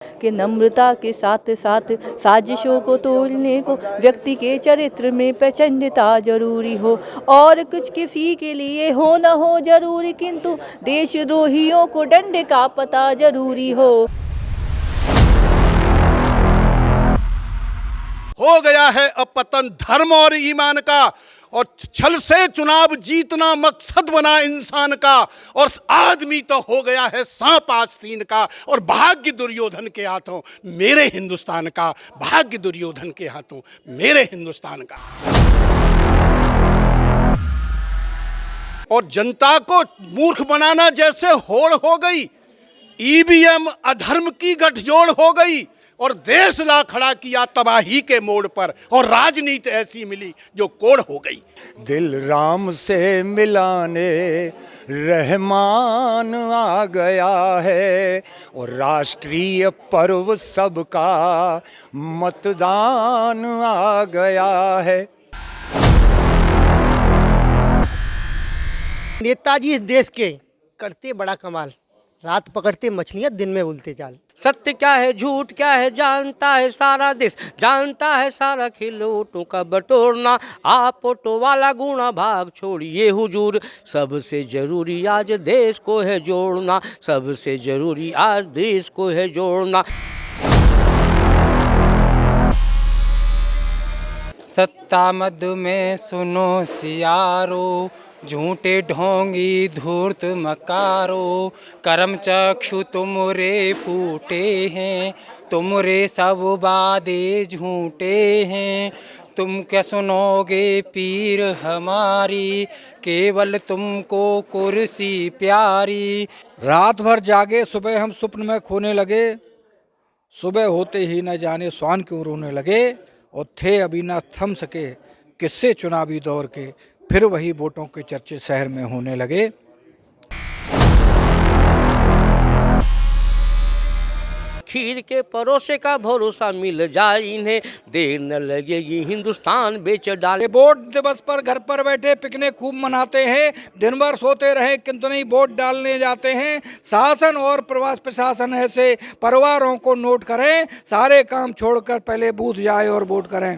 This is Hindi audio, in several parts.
कि नम्रता के साथ साथ साजिशों को तोड़ने को व्यक्ति के चरित्र में प्रचंडता जरूरी हो। और कुछ किसी के लिए हो न हो जरूरी, किंतु देशद्रोहियों को डंडे का पता जरूरी हो गया है अब पतन धर्म और ईमान का, और छल से चुनाव जीतना मकसद बना इंसान का, और आदमी तो हो गया है सांप आस्तीन का, और भाग्य दुर्योधन के हाथों मेरे हिंदुस्तान का, भाग्य दुर्योधन के हाथों मेरे हिंदुस्तान का। और जनता को मूर्ख बनाना जैसे होड़ हो गई, ईवीएम अधर्म की गठजोड़ हो गई, और देश ला खड़ा किया तबाही के मोड़ पर, और राजनीति ऐसी मिली जो कोड़ हो गई। दिल राम से मिलाने रहमान आ गया है, और राष्ट्रीय पर्व सबका मतदान आ गया है। नेताजी इस देश के करते बड़ा कमाल, रात पकड़ते मछलियां दिन में उलते जाल। सत्य क्या है झूठ क्या है जानता है सारा देश, जानता है सारा खिलौटों का बटोरना। आप ऑटो वाला गुणा भाग छोड़िए हुजूर, सबसे जरूरी आज देश को है जोड़ना, सबसे जरूरी आज देश को है जोड़ना। सत्ता मद में सुनो सियारो, झूठे ढोंगी धूर्त मकारो। करम चक्षु तुमरे फूटे हैं, तुमरे सब वादे झूठे हैं। तुम क्या सुनोगे पीर हमारी, केवल तुमको कुर्सी प्यारी। रात भर जागे सुबह हम स्वप्न में खोने लगे, सुबह होते ही न जाने स्वान क्यों रोने लगे। और थे अभी न थम सके किस्से चुनावी दौर के, फिर वही वोटों के चर्चे शहर में होने लगे। खीर के परोसे का भरोसा मिल जाए इन्हें, देर न लगेगी हिंदुस्तान बेच डाले। वोट दिवस पर घर पर बैठे पिकनिक खूब मनाते हैं, दिन भर सोते रहे किंतु नहीं वोट डालने जाते हैं। शासन और प्रवास प्रशासन ऐसे परिवारों को नोट करें, सारे काम छोड़कर पहले बूथ जाए और वोट करें।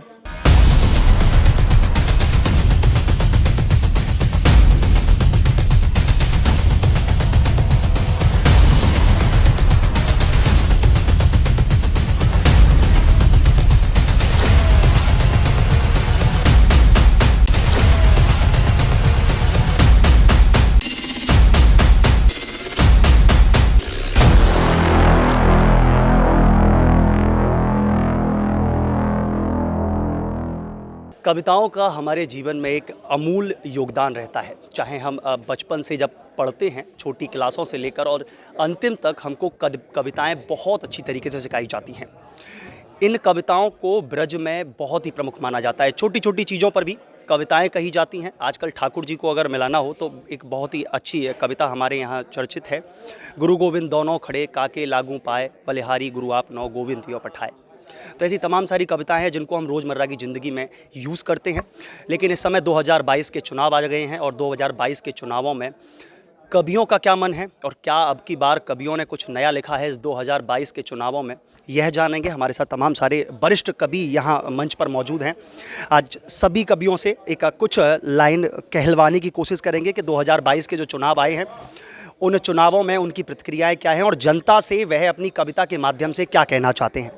कविताओं का हमारे जीवन में एक अमूल्य योगदान रहता है। चाहे हम बचपन से जब पढ़ते हैं, छोटी क्लासों से लेकर और अंतिम तक हमको कविताएं बहुत अच्छी तरीके से सिखाई जाती हैं। इन कविताओं को ब्रज में बहुत ही प्रमुख माना जाता है। छोटी छोटी चीज़ों पर भी कविताएं कही जाती हैं। आजकल ठाकुर जी को अगर मिलाना हो तो एक बहुत ही अच्छी कविता हमारे यहाँ चर्चित है। गुरु गोविंद दोनों खड़े, काके लागू पाए, बलिहारी गुरु आप नौ गोविंद दियो पठाए। तो ऐसी तमाम सारी कविताएं हैं जिनको हम रोज़मर्रा की ज़िंदगी में यूज़ करते हैं। लेकिन इस समय 2022 के चुनाव आ गए हैं, और 2022 के चुनावों में कवियों का क्या मन है, और क्या अब की बार कवियों ने कुछ नया लिखा है इस 2022 के चुनावों में, यह जानेंगे। हमारे साथ तमाम सारे वरिष्ठ कवि यहाँ मंच पर मौजूद हैं। आज सभी कवियों से एक कुछ लाइन कहलवाने की कोशिश करेंगे कि 2022 के जो चुनाव आए हैं उन चुनावों में उनकी प्रतिक्रियाएं क्या हैं, और जनता से वह अपनी कविता के माध्यम से क्या कहना चाहते हैं।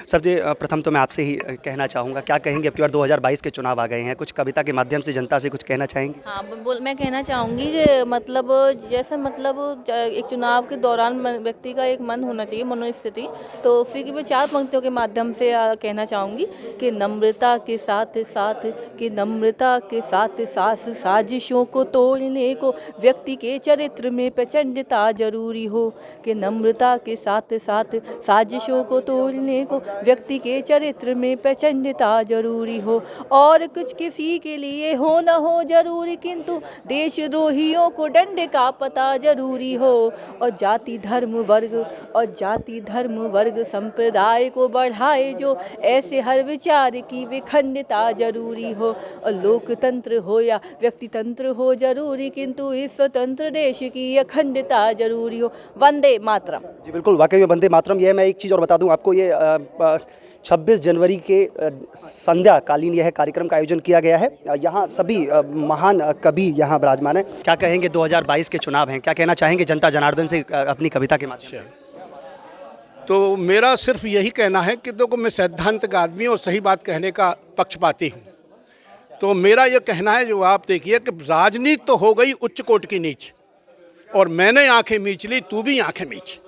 सबसे प्रथम तो मैं आपसे ही कहना चाहूँगा, क्या कहेंगे अब की बार 2022 के चुनाव आ गए हैं, कुछ कविता के माध्यम से जनता से कुछ कहना चाहेंगे? हाँ, मैं कहना चाहूँगी कि मतलब जैसे मतलब एक चुनाव के दौरान व्यक्ति का एक मन होना चाहिए, मनोस्थिति। तो उसी की मैं 4 पंक्तियों के माध्यम से कहना चाहूँगी कि नम्रता के साथ साथ, कि नम्रता के साथ साथ साजिशों को तोड़ने को व्यक्ति के चरित्र में प्रचंडता जरूरी हो। कि नम्रता के साथ साथ साजिशों को तोड़ने को व्यक्ति के चरित्र में प्रचंडता जरूरी हो। और कुछ किसी के लिए हो न हो जरूरी, किंतु देशद्रोहियों को डंडे का पता जरूरी हो। और जाति धर्म वर्ग संप्रदाय को बढ़ाए जो, ऐसे हर विचार की विखंडता जरूरी हो। और लोकतंत्र हो या व्यक्तितंत्र हो जरूरी, किंतु इस स्वतंत्र देश की अखंड अखंडता जरूरी हो। वंदे मातरम। जी बिल्कुल, वाकई में वंदे मातरम। ये मैं एक चीज़ और बता दूं आपको, ये 26 जनवरी के संध्या कालीन यह कार्यक्रम का आयोजन किया गया है। यहाँ सभी महान कवि यहाँ विराजमान हैं। क्या कहेंगे, 2022 के चुनाव हैं, क्या कहना चाहेंगे जनता जनार्दन से अपनी कविता के माध्यम से? तो मेरा सिर्फ यही कहना है कि देखो, मैं सैद्धांतिक आदमी और सही बात कहने का पक्षपाती हूँ। तो मेरा ये कहना है, जो आप देखिए कि राजनीति तो हो गई उच्च कोट की नीच, और मैंने आंखें मीच ली, तू भी आंखें मीच।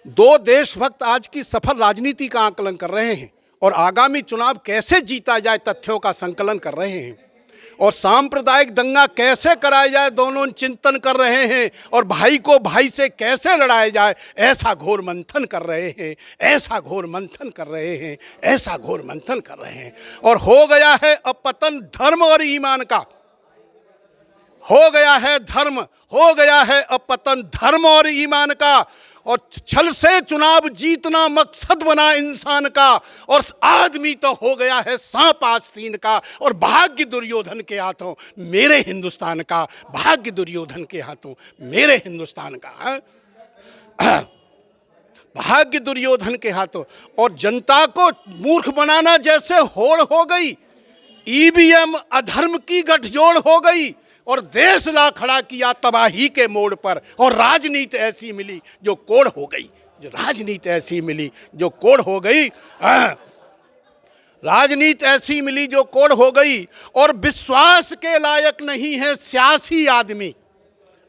दो देशभक्त आज की सफल राजनीति का आकलन कर रहे हैं और आगामी चुनाव कैसे जीता जाए तथ्यों का संकलन कर रहे हैं, और सांप्रदायिक दंगा कैसे कराया जाए दोनों चिंतन कर रहे हैं, और भाई को भाई से कैसे लड़ाया जाए ऐसा घोर मंथन कर रहे हैं, ऐसा घोर मंथन कर रहे हैं, ऐसा घोर मंथन कर रहे हैं। और हो गया है अब पतन धर्म और ईमान का, हो गया है धर्म, हो गया है अब पतन धर्म और ईमान का, और छल से चुनाव जीतना मकसद बना इंसान का, और आदमी तो हो गया है सांप आस्तीन का, और भाग्य दुर्योधन के हाथों मेरे हिंदुस्तान का, भाग्य दुर्योधन के हाथों मेरे हिंदुस्तान का, भाग्य दुर्योधन के हाथों। और जनता को मूर्ख बनाना जैसे होड़ हो गई, ईवीएम अधर्म की गठजोड़ हो गई, और देश ला खड़ा किया तबाही के मोड़ पर, और राजनीति ऐसी मिली जो कोड़ हो गई, जो राजनीति ऐसी मिली जो कोड़ हो गई, राजनीति ऐसी मिली जो कोड़ हो गई। और विश्वास के लायक नहीं है सियासी आदमी,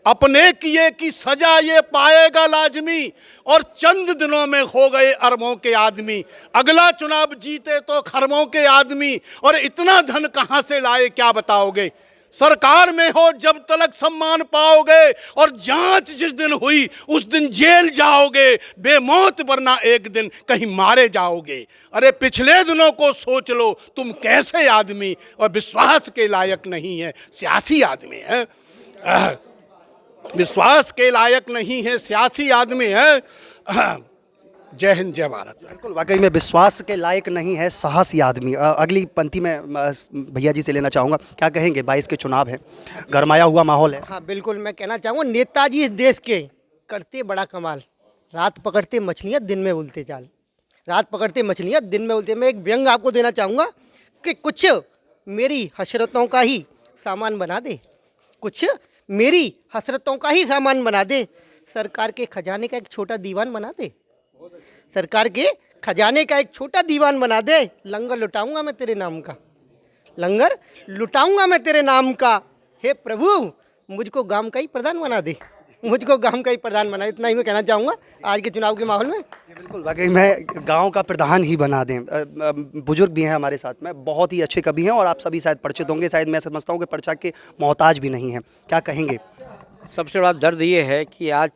अपने किए की सजा ये पाएगा लाजमी, और चंद दिनों में हो गए अरबों के आदमी, अगला चुनाव जीते तो खरबों के आदमी, और इतना धन कहाँ से लाए क्या बताओगे, सरकार में हो जब तलक सम्मान पाओगे, और जांच जिस दिन हुई उस दिन जेल जाओगे, बेमौत वरना एक दिन कहीं मारे जाओगे। अरे पिछले दिनों को सोच लो, तुम कैसे आदमी और विश्वास के लायक नहीं है सियासी आदमी है, विश्वास के लायक नहीं है सियासी आदमी है। जय हिंद, जय भारत। बिल्कुल, वाकई में विश्वास के लायक नहीं है साहसी आदमी। अगली पंक्ति में भैया जी से लेना चाहूँगा, क्या कहेंगे, 22 के चुनाव है, गरमाया हुआ माहौल है। हाँ बिल्कुल, मैं कहना चाहूँगा नेताजी इस देश के करते बड़ा कमाल, रात पकड़ते मछलियाँ दिन में उलते चाल, रात पकड़ते मछलियाँ दिन में उलते। मैं एक व्यंग आपको देना चाहूँगा कि कुछ मेरी हसरतों का ही सामान बना दे, कुछ मेरी हसरतों का ही सामान बना दे, सरकार के खजाने का एक छोटा दीवान बना दे, सरकार के खजाने का एक छोटा दीवान बना दे, लंगर लुटाऊंगा मैं तेरे नाम का, लंगर लुटाऊंगा मैं तेरे नाम का, हे प्रभु मुझको गांव का ही प्रधान बना दे, मुझको गांव का ही प्रधान बना दे। इतना ही मैं कहना चाहूँगा आज के चुनाव के माहौल में। बिल्कुल, वाकई में गांव का प्रधान ही बना दें। बुजुर्ग भी हैं हमारे साथ में, बहुत ही अच्छे कवि हैं, और आप सभी शायद परिचित होंगे, शायद मैं समझता हूँ कि पर्चा के मोहताज भी नहीं हैं। क्या कहेंगे? सबसे बड़ा दर्द ये है कि आज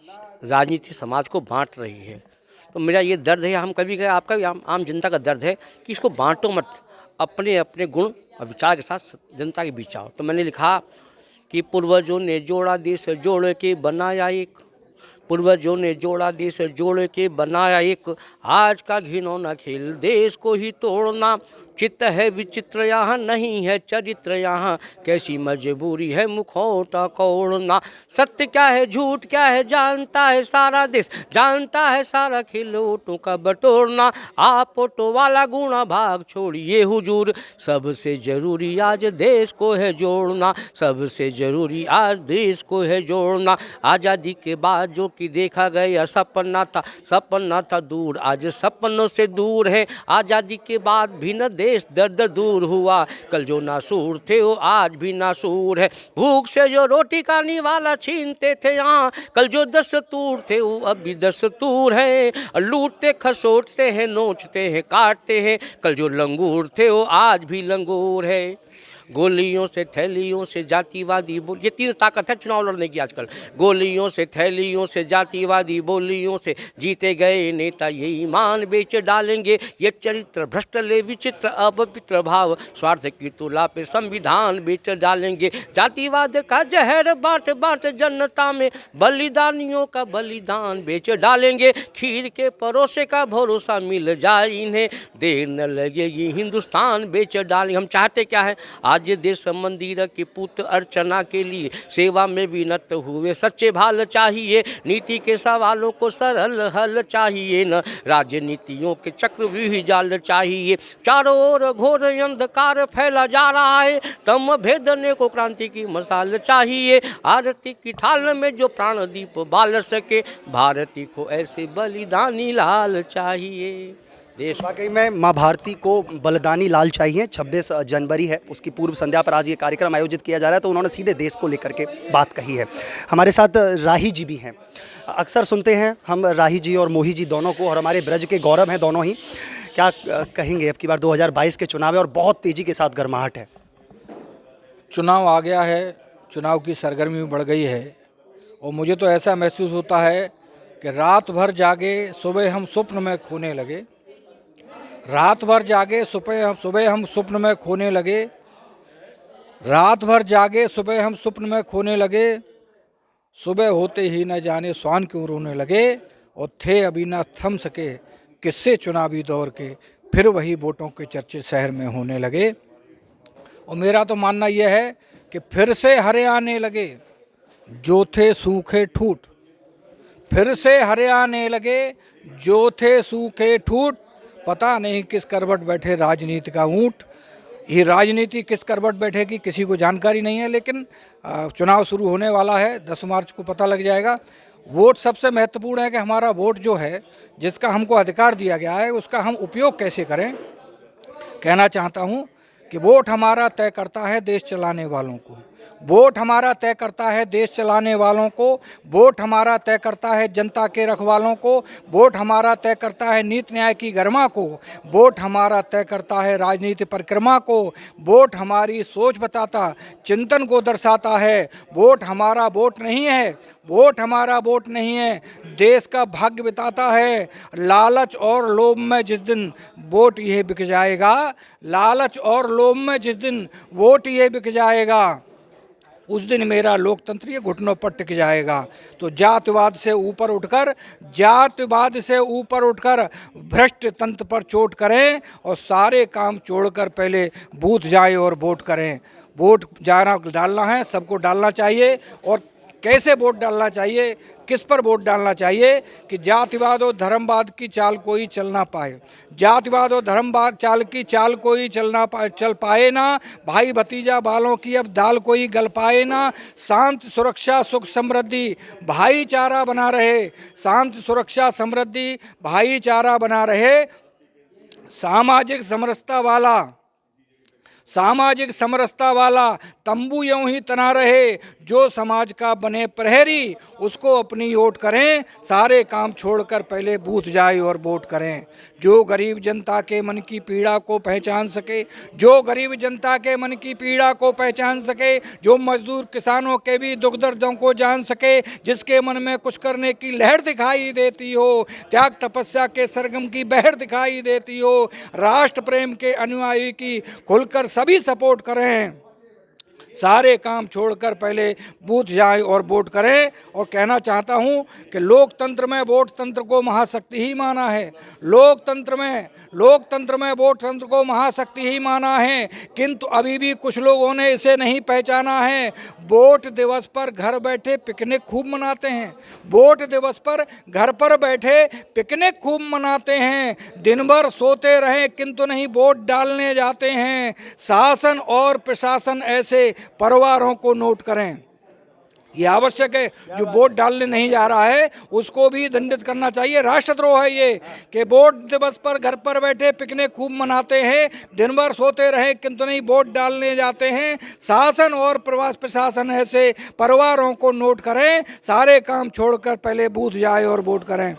राजनीति समाज को बांट रही है। तो मेरा ये दर्द है, हम कभी कभी आपका भी आम जनता का दर्द है कि इसको बांटो मत, अपने अपने गुण और विचार के साथ जनता के बीच आओ। तो मैंने लिखा कि पूर्वजों ने जोड़ा देश जोड़ के बनाया एक, पूर्वजों ने जोड़ा देश जोड़ के बनाया एक, आज का घिनौना खेल देश को ही तोड़ना, चित्त है विचित्र यहाँ नहीं है चरित्र यहाँ, कैसी मजबूरी है मुखौटा कोड़ना, सत्य क्या है झूठ क्या है जानता है सारा देश, जानता है सारा खिलौटों का बटोरना, आप ऑटो वाला गुणा भाग छोड़िए हुजूर, सबसे जरूरी आज देश को है जोड़ना, सबसे जरूरी आज देश को है जोड़ना। आज़ादी के बाद जो कि देखा गया सपना था दूर, आज सपनों से दूर है, आज़ादी के बाद भी न देश दर दर दूर हुआ, कल जो नासूर थे वो आज भी नासूर है, भूख से जो रोटी का निवाला छीनते थे यहाँ, कल जो दस्तूर थे वो अब भी दस्तूर है, लूटते खसोटते हैं नोचते हैं काटते हैं, कल जो लंगूर थे वो आज भी लंगूर है, गोलियों से थैलियों से जातिवादी बोल, ये तीन ताकत है चुनाव लड़ने की आजकल, गोलियों से थैलियों से जातिवादी बोलियों से जीते गए नेता ये ईमान बेच डालेंगे, ये चरित्र भ्रष्ट ले विचित्र अपवित्र भाव, स्वार्थ की तुला पे संविधान बेच डालेंगे, जातिवाद का जहर बांट बांट जनता में, बलिदानियों का बलिदान बेच डालेंगे, खीर के परोसे का भरोसा मिल जाए इन्हें, देर न लगेगी हिंदुस्तान बेच डालेंगे। हम चाहते क्या है, आज देश मंदिर की पूत अर्चना के लिए सेवा में विनत हुए। सच्चे भाल चाहिए, नीति के सवालों को सरल हल चाहिए न, राजनीतियों के चक्रव्यूह जाल चाहिए। चारों ओर घोर अंधकार फैला जा रहा है, तम भेदने को क्रांति की मसाल चाहिए। आरती की थाल में जो प्राण दीप बाल सके, भारती को ऐसे बलिदानी लाल चाहिए। देश वाकई में माँ भारती को बलिदानी लाल चाहिए। 26 जनवरी है, उसकी पूर्व संध्या पर आज ये कार्यक्रम आयोजित किया जा रहा है, तो उन्होंने सीधे देश को लेकर के बात कही है। हमारे साथ राही जी भी हैं। अक्सर सुनते हैं हम राही जी और मोही जी दोनों को, और हमारे ब्रज के गौरव हैं दोनों ही। क्या कहेंगे, अब की बार 2022 के चुनाव है और बहुत तेज़ी के साथ गर्माहट है। चुनाव आ गया है, चुनाव की सरगर्मी बढ़ गई है, और मुझे तो ऐसा महसूस होता है कि रात भर जागे सुबह हम स्वप्न में खोने लगे। रात भर जागे सुबह हम स्वप्न में खोने लगे। रात भर जागे सुबह हम स्वप्न में खोने लगे। सुबह होते ही न जाने स्वान क्यों रोने लगे, और थे अभी न थम सके किस्से चुनावी दौर के, फिर वही वोटों के चर्चे शहर में होने लगे। और मेरा तो मानना यह है कि फिर से हरे आने लगे जो थे सूखे ठूठ, फिर से हरे आने लगे जो थे सूखे ठूठ। पता नहीं किस करवट बैठे राजनीति का ऊँट। ये राजनीति किस करवट बैठेगी किसी को जानकारी नहीं है, लेकिन चुनाव शुरू होने वाला है, 10 मार्च को पता लग जाएगा। वोट सबसे महत्वपूर्ण है कि हमारा वोट जो है, जिसका हमको अधिकार दिया गया है, उसका हम उपयोग कैसे करें। कहना चाहता हूँ कि वोट हमारा तय करता है देश चलाने वालों को, वोट हमारा तय करता है देश चलाने वालों को, वोट हमारा तय करता है जनता के रखवालों को, वोट हमारा तय करता है नीति न्याय की गरिमा को, वोट हमारा तय करता है राजनीति परिक्रमा को, वोट हमारी सोच बताता चिंतन को दर्शाता है। वोट हमारा वोट नहीं है, वोट हमारा वोट नहीं है, देश का भाग्य बताता है। लालच और लोभ में जिस दिन वोट ये बिक जाएगा, लालच और लोभ में जिस दिन वोट ये बिक जाएगा, उस दिन मेरा लोकतंत्र ये घुटनों पर टिक जाएगा। तो जातिवाद से ऊपर उठकर, जातिवाद से ऊपर उठकर भ्रष्ट तंत्र पर चोट करें, और सारे काम छोड़कर पहले बूथ जाए और वोट करें। वोट जाना डालना है, सबको डालना चाहिए। और कैसे वोट डालना चाहिए, किस पर वोट डालना चाहिए कि जातिवाद और धर्मवाद की चाल कोई चल ना पाए, जातिवाद और धर्मवाद की चाल कोई चल पाए ना, भाई भतीजा बालों की अब दाल कोई गल पाए ना। शांति सुरक्षा सुख समृद्धि भाईचारा बना रहे, शांति सुरक्षा समृद्धि भाईचारा बना रहे। सामाजिक समरसता वाला तंबू यूं ही तना रहे, जो समाज का बने प्रहरी उसको अपनी वोट करें। सारे काम छोड़कर पहले बूथ जाए और वोट करें। जो गरीब जनता के मन की पीड़ा को पहचान सके, जो गरीब जनता के मन की पीड़ा को पहचान सके, जो मजदूर किसानों के भी दुख दर्दों को जान सके, जिसके मन में कुछ करने की लहर दिखाई देती हो, त्याग तपस्या के सरगम की बहर दिखाई देती हो, राष्ट्र प्रेम के अनुयायी की खुलकर सभी सपोर्ट करें। सारे काम छोड़कर पहले बूथ जाएं और वोट करें। और कहना चाहता हूं कि लोकतंत्र में वोट तंत्र को महाशक्ति ही माना है, लोकतंत्र में वोट तंत्र को महाशक्ति ही माना है, किंतु अभी भी कुछ लोगों ने इसे नहीं पहचाना है। वोट दिवस पर घर बैठे पिकनिक खूब मनाते हैं, वोट दिवस पर घर पर बैठे पिकनिक खूब मनाते हैं, दिन भर सोते रहें किंतु नहीं वोट डालने जाते हैं। शासन और प्रशासन ऐसे परिवारों को नोट करें। ये आवश्यक है, जो वोट डालने नहीं जा रहा है उसको भी दंडित करना चाहिए। राष्ट्रद्रोह है ये कि वोट दिवस पर घर पर बैठे पिकनिक खूब मनाते हैं, दिन भर सोते रहे किंतु नहीं वोट डालने जाते हैं। शासन और प्रशासन ऐसे परिवारों को नोट करें, सारे काम छोड़कर पहले बूथ जाए और वोट करें।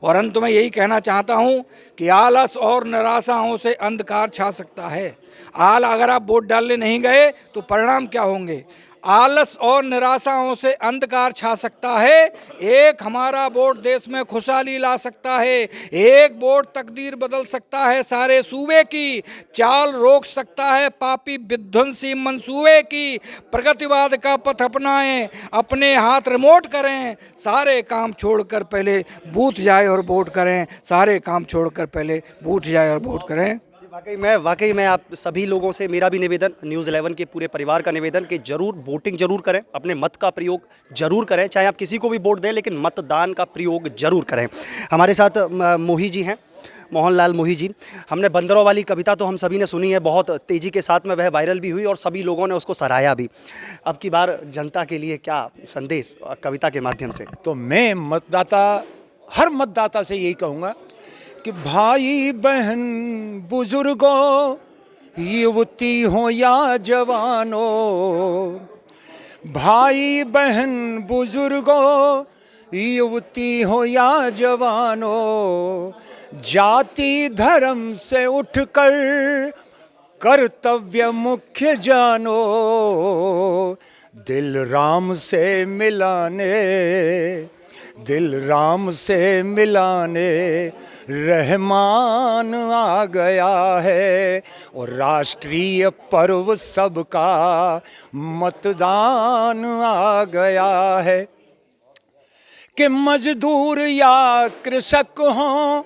और अंत में यही कहना चाहता हूँ कि आलस और निराशाओं से अंधकार छा सकता है। अगर आप वोट डालने नहीं गए तो परिणाम क्या होंगे। आलस और निराशाओं से अंधकार छा सकता है। एक हमारा वोट देश में खुशहाली ला सकता है, एक वोट तकदीर बदल सकता है, सारे सूबे की चाल रोक सकता है, पापी विध्वंसी मंसूबे की। प्रगतिवाद का पथ अपनाएं, अपने हाथ रिमोट करें, सारे काम छोड़कर पहले बूथ जाए और वोट करें, सारे काम छोड़कर पहले बूथ जाए और वोट करें। वाकई में आप सभी लोगों से मेरा भी निवेदन, न्यूज़ 11 के पूरे परिवार का निवेदन कि जरूर वोटिंग जरूर करें, अपने मत का प्रयोग जरूर करें, चाहे आप किसी को भी वोट दें लेकिन मतदान का प्रयोग जरूर करें। हमारे साथ मोही जी हैं, मोहनलाल मोही जी। हमने बंदरों वाली कविता तो हम सभी ने सुनी है, बहुत तेज़ी के साथ में वह वायरल भी हुई और सभी लोगों ने उसको सराहा भी। अब की बार जनता के लिए क्या संदेश कविता के माध्यम से? तो मैं हर मतदाता से यही कहूँगा कि भाई बहन बुजुर्गों, युवती हो या जवानों, भाई बहन बुजुर्गों, युवती हो या जवानों, जाति धर्म से उठकर कर्तव्य मुख्य जानो, दिल राम से मिलाने रहमान आ गया है, और राष्ट्रीय पर्व सबका मतदान आ गया है। कि मजदूर या कृषक हों,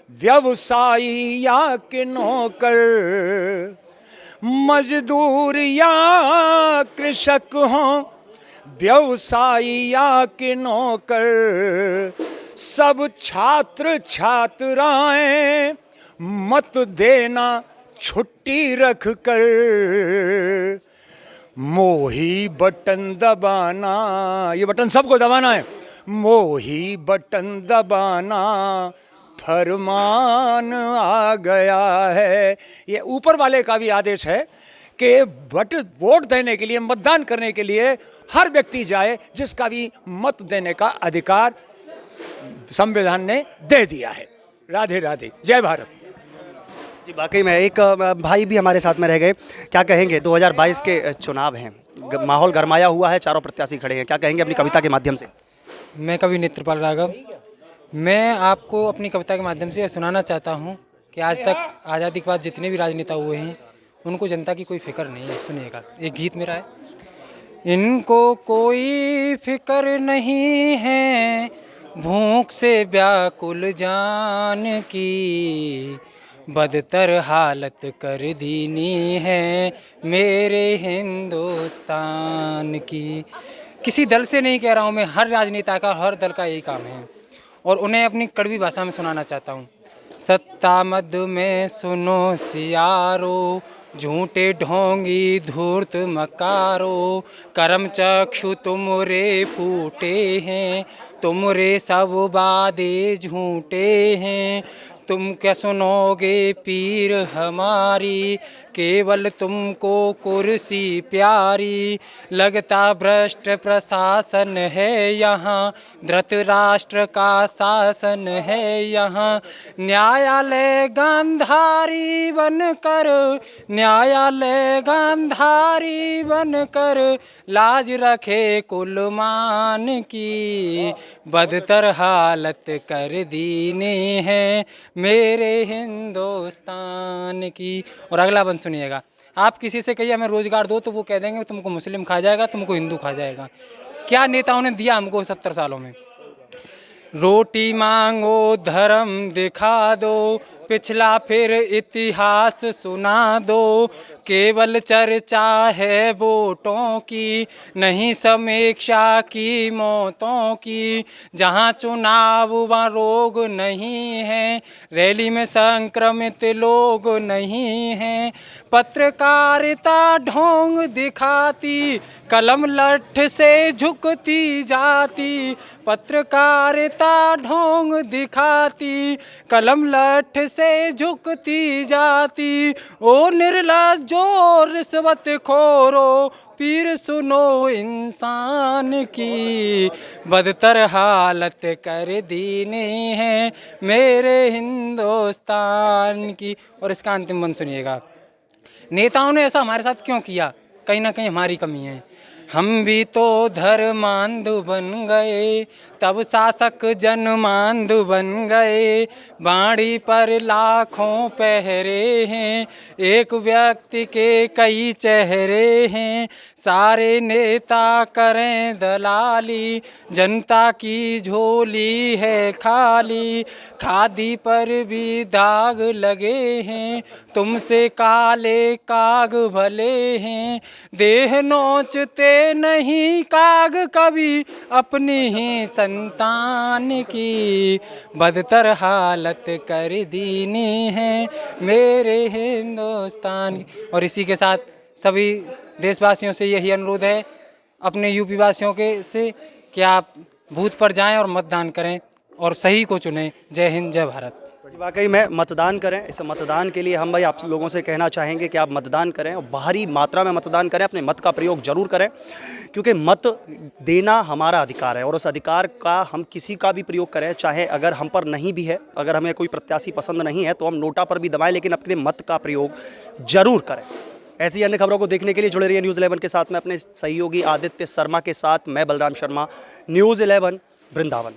व्यवसायी या कि नौकर, मजदूर या कृषक हों, व्यवसायी या कि नौकर, सब छात्र छात्राएं मत देना छुट्टी रख कर, मोही बटन दबाना, ये बटन सबको दबाना है, मोही बटन दबाना फरमान आ गया है। ये ऊपर वाले का भी आदेश है कि वोट देने के लिए, मतदान करने के लिए हर व्यक्ति जाए जिसका भी मत देने का अधिकार संविधान ने दे दिया है। राधे राधे, जय भारत। जी वाकई में एक भाई भी हमारे साथ में रह गए। क्या कहेंगे, 2022 के चुनाव हैं, माहौल गरमाया हुआ है, चारों प्रत्याशी खड़े हैं, क्या कहेंगे अपनी कविता के माध्यम से? मैं कवि नेत्रपाल राघव, मैं आपको अपनी कविता के माध्यम से यह सुनाना चाहता हूँ कि आज तक आज़ादी के बाद जितने भी राजनेता हुए हैं उनको जनता की कोई फिक्र नहीं है। सुनिएगा, एक गीत मेरा है। इनको कोई फिक्र नहीं है भूख से व्याकुल जान की, बदतर हालत कर दीनी है मेरे हिंदुस्तान की। किसी दल से नहीं कह रहा हूँ मैं, हर राजनेता का, हर दल का यही काम है और उन्हें अपनी कड़वी भाषा में सुनाना चाहता हूँ। सत्ता मद में सुनो सियारो, झूठे ढोंगी धूर्त मकारो, करम चक्षु तुमरे फूटे हैं, तुमरे सब वादे झूठे हैं। तुम क्या सुनोगे पीर हमारी, केवल तुमको कुर्सी प्यारी। लगता भ्रष्ट प्रशासन है यहाँ, धृतराष्ट्र का शासन है यहाँ। न्यायालय गांधारी बनकर, न्यायालय गांधारी बनकर, लाज रखे कुलमान की, बदतर हालत कर दीने हैं मेरे हिंदुस्तान की। और अगला बंद सुनिएगा। आप किसी से कहिए हमें रोजगार दो तो वो कह देंगे तुमको मुस्लिम खा जाएगा, तुमको हिंदू खा जाएगा। क्या नेताओं ने दिया हमको 70 सालों में? रोटी मांगो धर्म दिखा दो, पिछला फिर इतिहास सुना दो। केवल चर्चा है वोटों की, नहीं समीक्षा की मौतों की। जहाँ चुनाव वहाँ रोग नहीं है, रैली में संक्रमित लोग नहीं हैं। पत्रकारिता ढोंग दिखाती, कलम लठ से झुकती जाती। पत्रकारिता ढोंग दिखाती, कलम लठ से झुकती जाती। ओ निर्लज्जो रिश्वत खोरो, पीर सुनो इंसान की, बदतर हालत कर दीने हैं मेरे हिंदुस्तान की। और इसका अंतिम बंद सुनिएगा। नेताओं ने ऐसा हमारे साथ क्यों किया? कहीं ना कहीं हमारी कमी है। हम भी तो धर्मांधु बन गए, तब शासक जनमांधु बन गए। बाड़ी पर लाखों पहरे हैं, एक व्यक्ति के कई चेहरे हैं। सारे नेता करें दलाली, जनता की झोली है खाली। खादी पर भी दाग लगे हैं, तुमसे काले काग भले हैं। देह नोचते नहीं काग कभी, अपनी ही संतान की बदतर हालत कर दीनी है मेरे हिंदुस्तान की। और इसी के साथ सभी देशवासियों से यही अनुरोध है अपने यूपी वासियों के से कि आप बूथ पर जाएं और मतदान करें और सही को चुनें। जय हिंद, जय भारत। वाकई में मतदान करें। इस मतदान के लिए हम भाई आप लोगों से कहना चाहेंगे कि आप मतदान करें और भारी मात्रा में मतदान करें, अपने मत का प्रयोग जरूर करें, क्योंकि मत देना हमारा अधिकार है और उस अधिकार का हम किसी का भी प्रयोग करें, चाहे अगर हम पर नहीं भी है, अगर हमें कोई प्रत्याशी पसंद नहीं है तो हम नोटा पर भी दबाएं, लेकिन अपने मत का प्रयोग जरूर करें। ऐसी अन्य खबरों को देखने के लिए जुड़े रहिए न्यूज़ 11 के साथ में अपने सहयोगी आदित्य शर्मा के साथ। मैं बलराम शर्मा, न्यूज़ 11 वृंदावन।